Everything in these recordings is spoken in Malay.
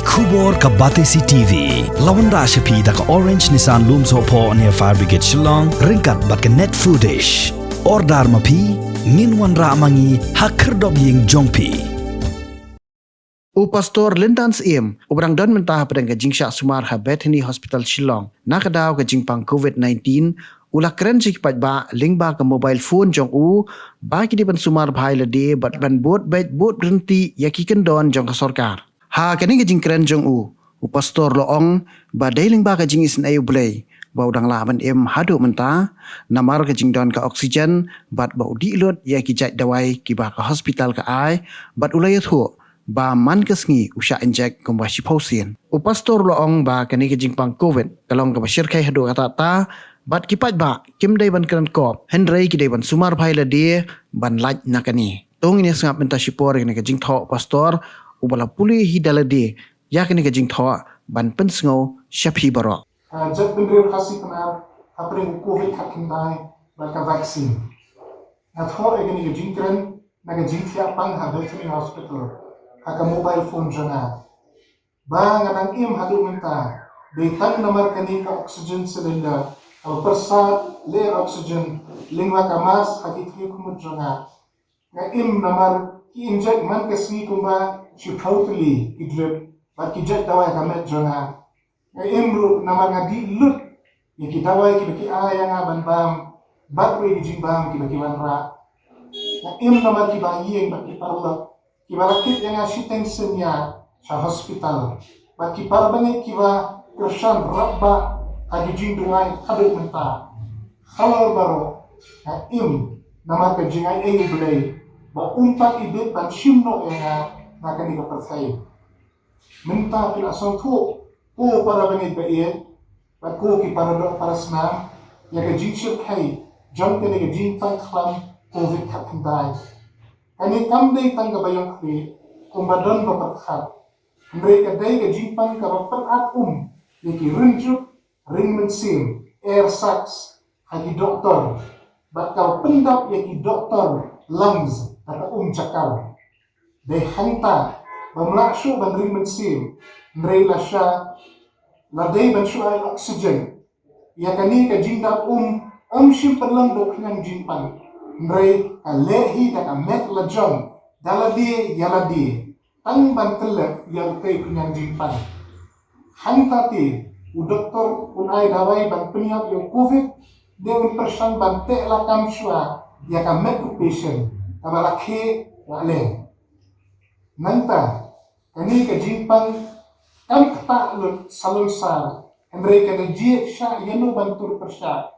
Kubor ka Batesi TV. Lawan ra siya da ka Orange Nissan Lumso po near Fire Brigade Shillong. Ringkat bat ka net footage. Ordar mapi. Minwan ra mangi hakerdog ying jongpi. Pastor Lyndan Syiem, ubrang don mentah pedang ka Jingthiah Sumar ha Bethany Hospital Shillong. Nakadaw ka jingpang COVID-19. Ulah keren sikipat ba lingba ka mobile phone jong bagi di ban sumar bhai la de bat ban bot berhenti yakikan don jong ka sorkar. Ha kani ka jing keren jong pastor loong ba dai lingba ka jing isen ayu Blei. Ba udang laban Haduh Mynta namar ka jing don ka oksigen bat ba udi lot ya ki jai dawai ki ba ka hospital ka ai bat ulay thu ba man kesngi usha injek kumba shipausin. Pastor loong ba kani ka jing pang COVID kalong ka ba shirkai Haduh kata ta bat kipat ba kim dai ban keren kop hendrai ki dai ban sumar bhai la de ban laj nakani. Tong ini sangap minta shipor kani ka jing tho pastor ubala puli hidala de ya kani ka jing tho ban pensngo shapi barok. Jat bendera kasih kenal apring COVID kakin dai baka vaksin. Tho egani ka jing keren naga Jingthiah pang ha Bethany Hospital haka mobile phone jana. Ba nganang Haduh Mynta Daytang namar kani ka oxygen cylinder persa le oxygen lingwa kamas haki three kumut jana. Nga namar ki inject man kasni kumba shi totally idrip bat ki jet dawai kamet jana. Nga namar nga di lut ya ki dawai ki baki aya nga ban bam bat we ki jimbam ki baki ban ra. Nga namar ki bayi bat ki parla ki barakit yang asiteng senya sa hospital bat ki parbangi ki ba kersan rabba hagi jing dungai Haduh Mynta halal baro nga namar ka jingai ayu Blei ba umpak ibit ban shimno yang nakani ka percaya Mynta pila asal tu para bangit ba iyan bat ko ki para do para senam ya ka jing shir kai jang kani ka jing tang klam COVID kakandai kani kamday tang gabayang kri kumbadon ba perkhat mereka day ka jing pang ka rapat yaki rinjuk ring Syiem air sacs hagi doktor bat ka pendap yaki doktor lungs kata cakal day hanta bamlakshu ban ring Syiem mereka siya laday ban siya ay oxygen ya kani ka jingdap simpan lang dok ng jingpang mereka lehi dan amet lajong daladi yaladi tang ban telep yang tay kunyang jingpang hantati u doktor ay dawai ban penyap yung COVID dia persang ban te lakam siya ya ka met u patient kamalaki wale nanta kani ka jingpang kam kata lut salonsar mereka na jiet siya yano bantur persya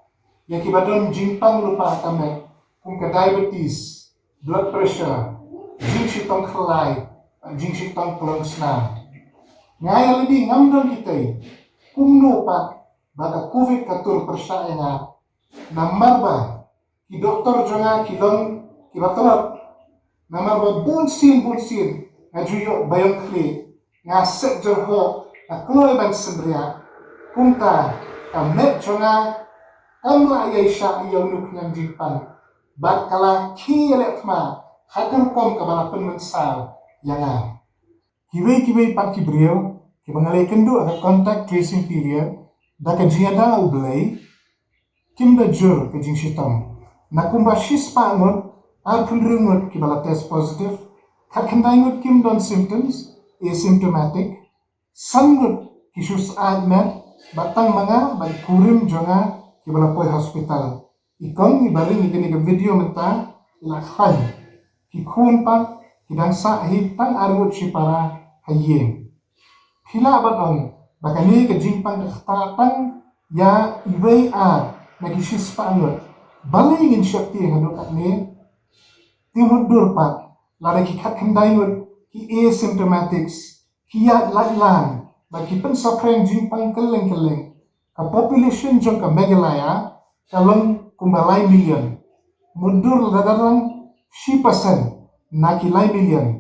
ya kibadon jingpang lupa kami kung ka diabetes blood pressure jing sitong kelai jing sitong pelongs na ngaya lebih ngamdon kita kumno pa baka COVID katur persya nga namar ba ki doktor jonga kilong kibatolot namar ba bunsin nga juyo bayong kli nga set jorho na kloy ban sembria kumta kamet jonga kamla ayay siya iyaw nuk niyang jingpan bat kala kiyalet ma hagar kom kabalapan mensal yang kiway pan kibriyo kibangalay kendo ang contact tracing period da ka jiyada u Blei kimda jur ka jing sitam na kumba shis paangot ar punrungot kibala test positive kakandaingot kim don symptoms asymptomatic sangot kisus admet batang mga kurim jonga kibala poy hospital ikong ibaring ikani ka video menta ilakhan kikun pa kidang sa hitang arut si para hayeng pila batong bakani ka jingpang kaktatang ya iway nagisis pa angot balay ngin syakti ang hadukat ni timudur pa lada kikat kandaingot ki asymptomatics kiya ladlan bagi pensapreng jingpang keleng ka population jong ka megalaya kalong kumbalay million mundur ladarang 10% na kilay million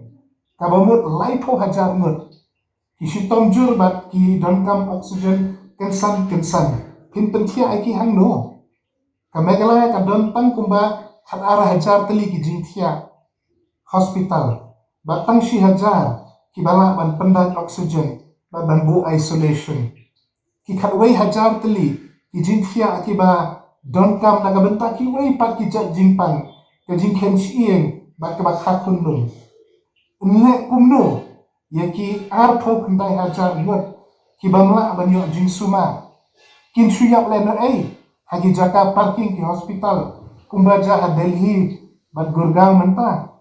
kabamut laipo hajar ngut kisitong jur bat ki donkam oxygen kensan pinpentia ay ki hangno ka megalaya ka dontang kumba hat ara hajar teli ki Jingthiah hospital batang si hajar ki bala ban pendat oxygen banbu isolation. Ki khatway hajar teli ki Jingthiah akiba don kam naga bentak ki way pat ki jat jingpang ke jingkhen Syiem bat ke bak hakun lum. Nle kumno yaki arpo kendai hajar ngot ki bamla banyo jing suma. Kin suyap leno hagi jaka parking ki hospital kumbaja ha Delhi bat Gurgaon Mynta.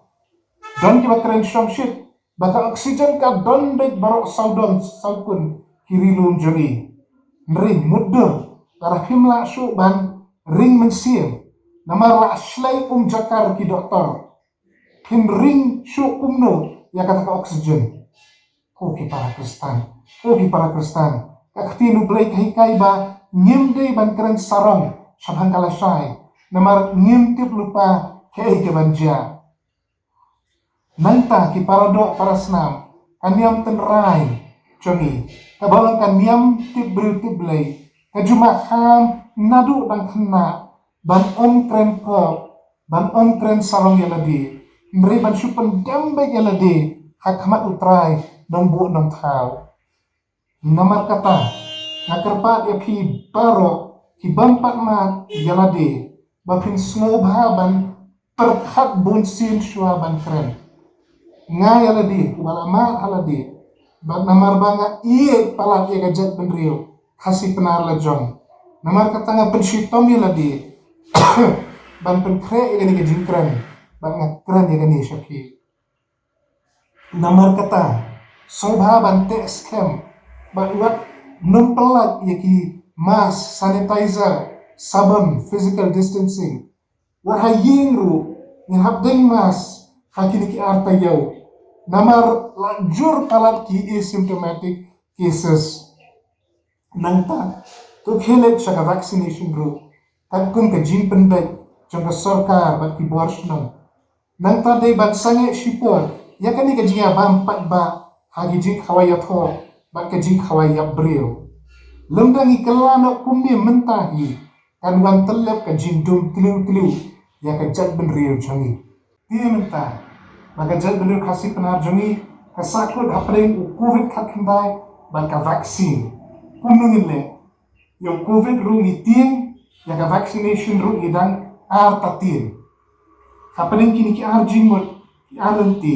Don ki bakren shit baka oksigen ka don bet barok saudon saukun kirilum jori. Ring mudur tarah himla su ban ring mensim namar la aslay jakar ki doktor. Hin ring su kumno ya kata ka oksigen. Ki para Kristan. Kaktinu Blei kahikai ba nyimde ban keren sarong shabhang kalasai namar nyimtip lupa ke banja. Mynta ki paradok para senam kaniam tenrai congi kabalang kaniam tip Blei kajuma ham nadu dan kena ban kren kop ban kren sarong yaladi mbri ban supen dambe yaladi hakmat utrai dong bu dong tau namar kata ngakerpat ya pi baro ki bampat mat yaladi bapin snobha ban perkhat bun sin shua ban kren nga yaladi walamat haladi bat namar banga iye palat ya gajat benrio kasih penar lejong namar kata nga penshitom yaladi ban penkre ya gani jingkren ban ngakren ya gani syaki namar kata sobha ban te scam ban wat numpelat yaki mask sanitizer sabun physical distancing wahaying ru nghabdeng mas hakini ki arta yau namar lajur palat ki asymptomatic cases nangta to khelet shaka vaccination group takkum ka jin pendek jangka sarkar bat ki borsnam nangta dei ban sange shipor yakani ka jinga bam pat ba hagi jing khawaya tho bat ka jing khawaya breu lemdangi kelana kumni mentahi kan wan telep ka jin dum tliu ya ka jat ben riu jangi dia Mynta maka jat ben riu kasih penar jangi kasakut hapring covid khat khandai ban ka vaksin kumnungin le yung covid ru ngitin ya ka vaccination ru idang tatin hapring kini ki jingmut ki arenti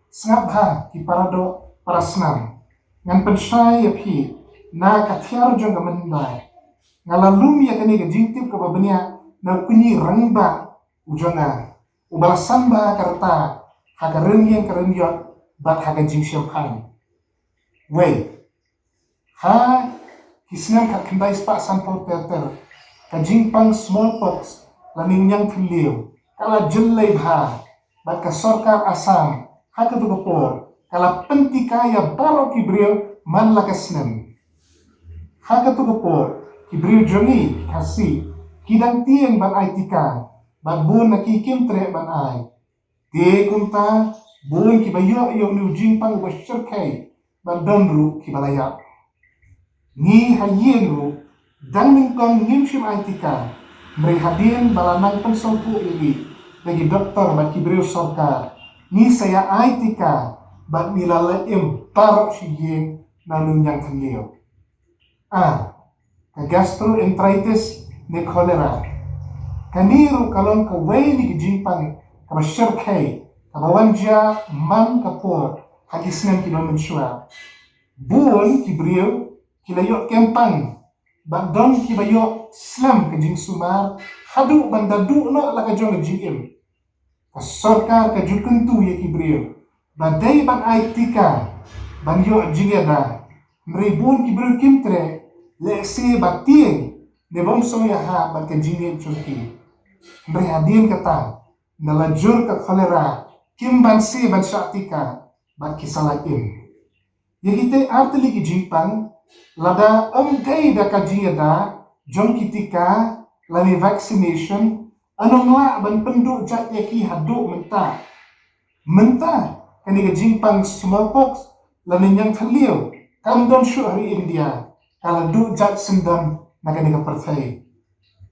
sangabha ki parado parasnam ngan pensai ya pi na kathiar jong ka mandai ngalalum ya kani ka jingtip ka babnya na kunyi rangba ujonga ubalasan ba karta hakaren yang karen yot bat haga jingsyam han wei ha kisnam ka kendai spa sampel teater ka jingpang smallpox laning yang thliu kala jellai bha bat ka sarkar asam haka tukapor kala pentikaya baro kibril man lakasnem haka tukapor kibril jongi kasi kidang tieng ban ai tika ban bun nakikim tre ban ai te kumta bun kibayo yung nu jingpang ubashirkai ban donru kibalaya ni hayien ru dang ningkong ngimshim ai tika merihadin balanang pensongku ini bagi doktor ban kibril sarkar ni saya ai tika ban nilalaim parok siyeng nanung yang kenil ka gastroenteritis ni cholera kaniru kalon ka way ni gijingpang ka masyarkay ka bawanja man kapor hagisnan kilon mensyua buon kibriyo kilayo kempang bagdon kibayo slam ka jing sumar hadu bandadu no la ka jong jingim ka sarkar ka jukentu ya kibriyo badai ban ai tika banyo jingeda mribun kibriyo kimtre leksi batien de bongso ya ha bat ka jingin churki mrihadin kata nalajur ka cholera kim bansi ban syatika bat kisalakim yagite arteli ki jingpang lada gai da ka jingeda jong kitika lani vaccination anong la ban penduk jat yaki Haduh Mynta kani ka jingpang smallpox lani yang thaliu kam don shu hari India kala du jat sendam nagani ka perthai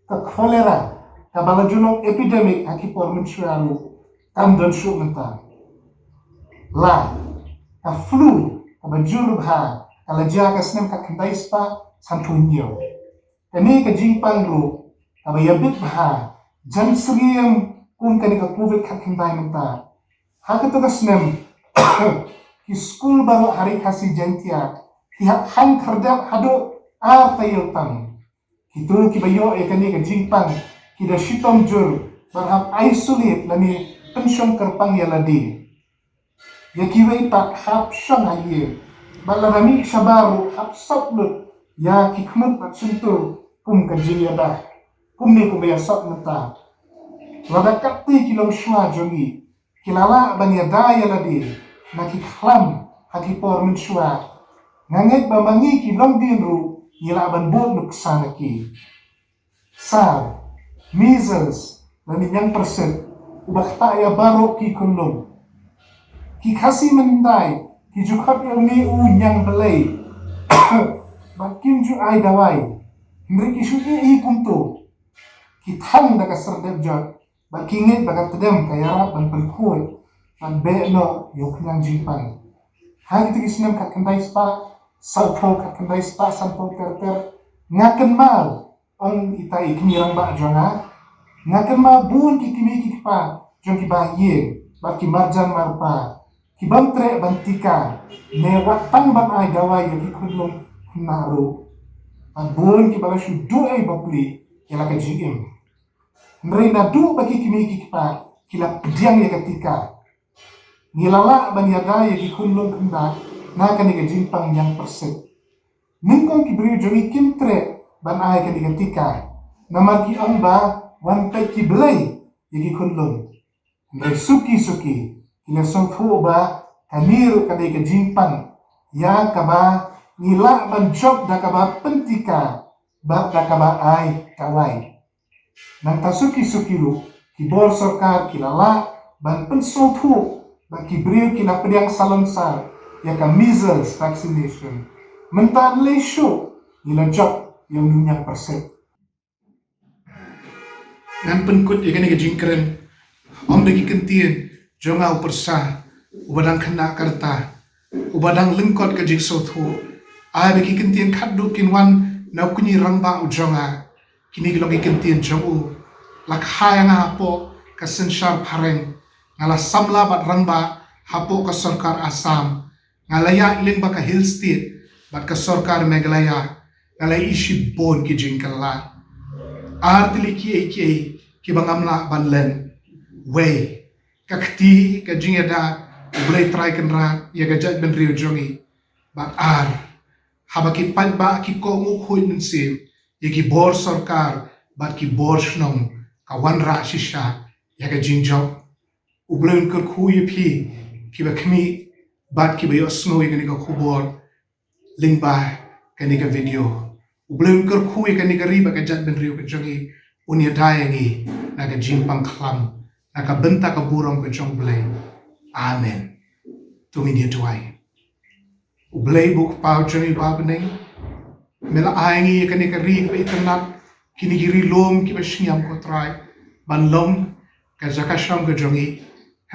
ka cholera ka balajunong epidemic hakipor mensyuaru kam don shu Mynta la ka flu ka bajur bha kalaja ka snem ka kendai spa santunyo kani ka jingpang ru kabayabit bah jan Syiem kani ka covid ka kendai menta haka to ka snem ki school baru hari kasi Jingthiah ki hang kerdap Haduh tayo tang itu kibayo kani ka jingpang kida shitom jur berhab isolate lani pension kerpang yaladi ya kiwai tak hap shang aye balarami shabaru hap saplut ya kikmut pat sentur kum kajil yada kum ni kubaya sap menta wada kapti kilong shwa jongi kilala ban yada yaladi nakiklam hakipor min shwa nganget bamangi kilong dinru yilaban bu nuksanaki sar measles lani persen ubah ya baru ki kulung ki kasi mendai ki jukat ni nyang Blei bakin ju ai dawai mriki shudi kuntu ki thang daga serdep jot bakinget daga tedem kaya ban pelkul ban beno yoknyang jingpan hang ti kisnem kat kendai spa salpo kat kendai spa sampo terter ngaken mal ong itai kimirang ba jonga ngaken ma bun ki kimi ki pa jong ki bahye ba ki marjan marpa ki bantre bantika ne watang ban ai gawai ki kunlong naru an bun ki bala shu du ai bapli yala ka Syiem mrena du bagi kimi ki pa kila pediang ya ketika nilala ban yada ya ki kunlong kenda na kan ga jimpang yang perset ningkong ki bri jongi kimtre ban ai kan ketika nama ki amba wan pe ki Blei yagi kunlung ndai suki ina song fu ba kanir kadai ka jingpan ya kaba nila ban job da kaba pentika ba da kaba ai kawai nang tasuki ru ki bor sarkar kilala ban pensong fu ba ki bri kila pediang salonsar ya ka measles vaccination mentan le show nila job yang nunyang persen nan penkut ya kani jingkren om dagi kentien jonga upersa ubadang kena karta ubadang lengkot ka jing sothu ai bagi kentien khaddu kinwan na kunyi rangba ujonga kini gilogi kentien jongu lakhaya nga hapo ka senshar phareng ngala samla bat rangba hapo ka sarkar Assam ngalaya lingba ka hill state bat ka sarkar Meghalaya ngalai ishi bon ki jingkala artili ki bangamla banlen way kakti ka jingeda Blei try kenra ya gajat ben rio jongi ba habaki palba ki ko ngukhoy min sim ya ki bor sarkar bat ki bor shnong ka wanra shisha ya ga jingjok ublen kur khuy phi ki ba khmi bat ki ba yo snow ya ga khubor lingba kani ka video ublen kur khuy kani ka riba gajat ben rio jongi unya dayangi naga jimpang klam naga benta ka burong ka jong Blei amen tumi dia tuai Blei buk pau jongi babeneng mela aingi kani ka ri ka iternat kini giri lom ki ba Syiem ko trai ban lom ka zakasham ka jongi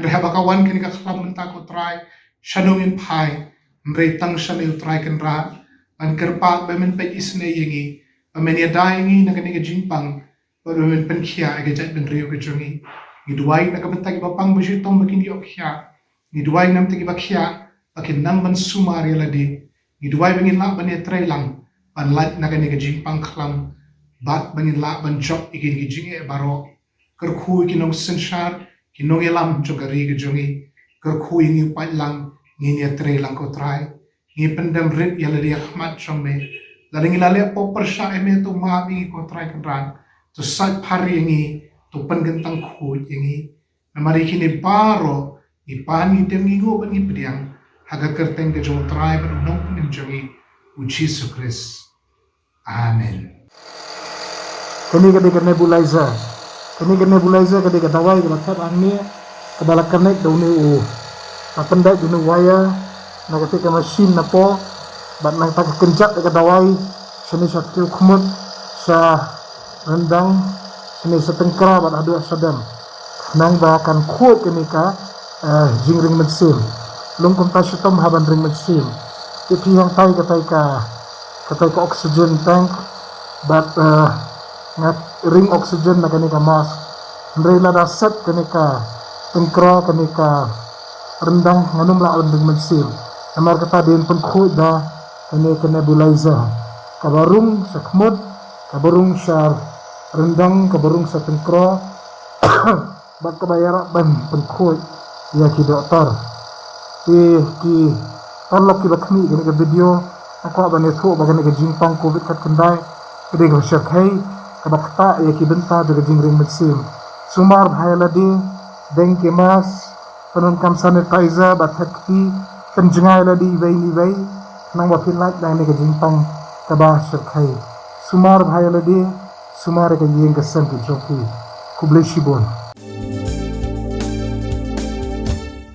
rehaba ka wan kani ka klam benta ko trai shanong in pai mrei tang shan eu trai kan ra ban kerpa ba men pe isne yengi amen ya daingi naga ni ka jimpang Baru penkia agak ben rio ke jongi ngiduai nak bentang bapang baju tom bakin diok khia ngiduai nam tegi bakhia bakin nam ban sumar ya ladi ngiduai bangin la ban ya trailang ban lat nak ni ke jimpang khlam bat bangin la ban job igin ki jinge baro kerkhu ki nong senshar ki nong elam jogari ke jongi kerkhu ingi patlang ngi ya trailang ko trai ngi pendam rit ya ladi ahmad chomme lading lale popper sha eme to ma bi ko trai kan to sat pari yangi to pengentang khut yangi namari kini baro ni pani dengigo bani pediang haga kerteng ke jong trai ber nong penim jongi Jesus Christ amen kini ke nebulizer kini ke dawai ke lakat angni ke dalam connect dauni u pendek dunu waya na ketika mesin na po bat nang tak kenjak ke dawai sini satu kumut sa rendang ini setengkra bat Haduh sadam nang bahkan kuat kini ka jingring mesin lung kumpa sitom haban ring mesin Iti yang tay katay ka oxygen tank but ngat ring oxygen na kani ka mask rela da set kani ka tengkra kani ka rendang nganum la alending mensil amar kata din pengkhud da kani ka nebulizer kabarung sa khmud kabarung sa rendang kabarung sa tengkra bat kabayara ban pengkhud ya ki doktor ki talok ki bakmi kani ka video ako ba ne thu ba kani ka jingpang covid kat kendai kede ka syarkhai ka bakta ya ki benta da jingring mensil sumar bhailadi deng ke mas penon kam sanitizer bathakti penjengai ladi ni vai nang wapin lak dang ne ka jingpang ka ba syarkhai sumar bhailadi sumar ka yeng ka san ki joki ku Blei shibon